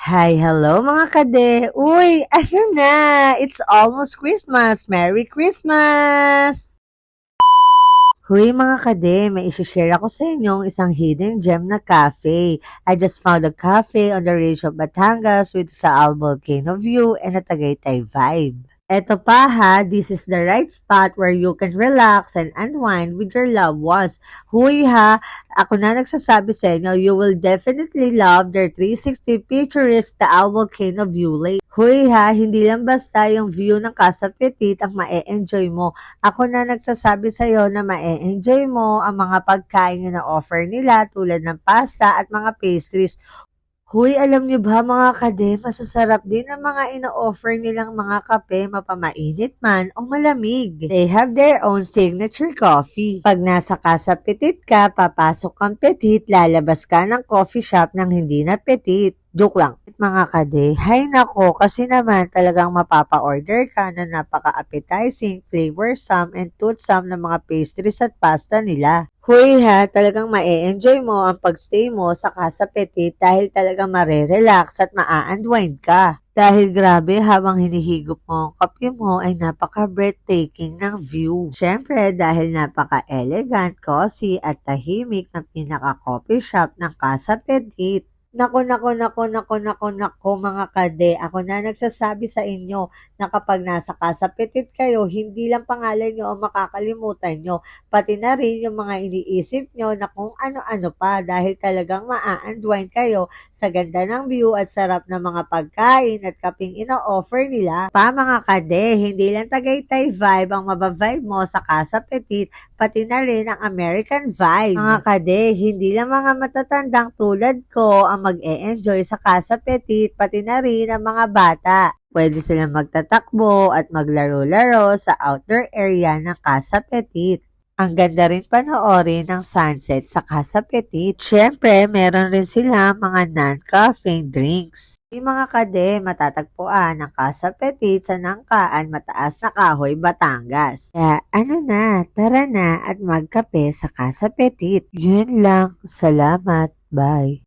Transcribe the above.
Hi, hello mga kade! Uy, ayun na! It's almost Christmas! Merry Christmas! Huy mga kade, may isi-share ako sa inyong isang hidden gem na cafe. I just found a cafe on the ridge of Batangas with Saal volcano view and a Tagaytay vibe. Eto pa ha, this is the right spot where you can relax and unwind with your loved ones. Huy ha, ako na nagsasabi sa inyo, you will definitely love their 360 picturesque Taal volcano view lake. Huy ha, hindi lang basta yung view ng Casa Petit ang ma-enjoy mo. Ako na nagsasabi sa'yo na ma-enjoy mo ang mga pagkain na offer nila tulad ng pasta at mga pastries. Huy, alam niyo ba mga kade, masasarap din ang mga ino-offer nilang mga kape, mapamainit man o malamig. They have their own signature coffee. Pag nasa Casa Petit ka, papasok kang Petit, lalabas ka ng coffee shop ng hindi na Petit. Joke lang. Mga kade, hay nako, kasi naman talagang mapapa-order ka na napaka-appetizing, flavorsome, and toothsome na mga pastries at pasta nila. Huy ha, talagang ma-enjoy mo ang pagstay mo sa Casa Petit dahil talagang marerelax at maa-unwind ka. Dahil grabe, habang hinihigop mo ang kape mo ay napaka-breathtaking ng view. Siyempre, dahil napaka-elegant, cozy at tahimik ng pinaka-coffee shop ng Casa Petit. Nako mga kade, ako na nagsasabi sa inyo na kapag nasa Casa Petit kayo, hindi lang pangalan nyo ang makakalimutan nyo, pati na rin yung mga iniisip nyo na kung ano-ano pa dahil talagang maa-unwind kayo sa ganda ng view at sarap ng mga pagkain at kaping ino-offer nila. Pa mga kade, hindi lang Tagaytay vibe ang mabavibe mo sa Casa Petit, pati na rin ang American vibe. Mga kade, hindi lang mga matatandang tulad ko ang mag-e-enjoy sa Casa Petit, pati na rin ang mga bata. Pwede silang magtatakbo at maglaro-laro sa outdoor area ng Casa Petit. Ang ganda rin panoorin ng sunset sa Casa Petit. Siyempre, meron rin sila mga non-caffeine drinks. Yung mga kade, matatagpuan ang Casa Petit sa Nangkaan, Mataas na Kahoy, Batangas. Kaya ano na, tara na at magkape sa Casa Petit. Yun lang. Salamat. Bye.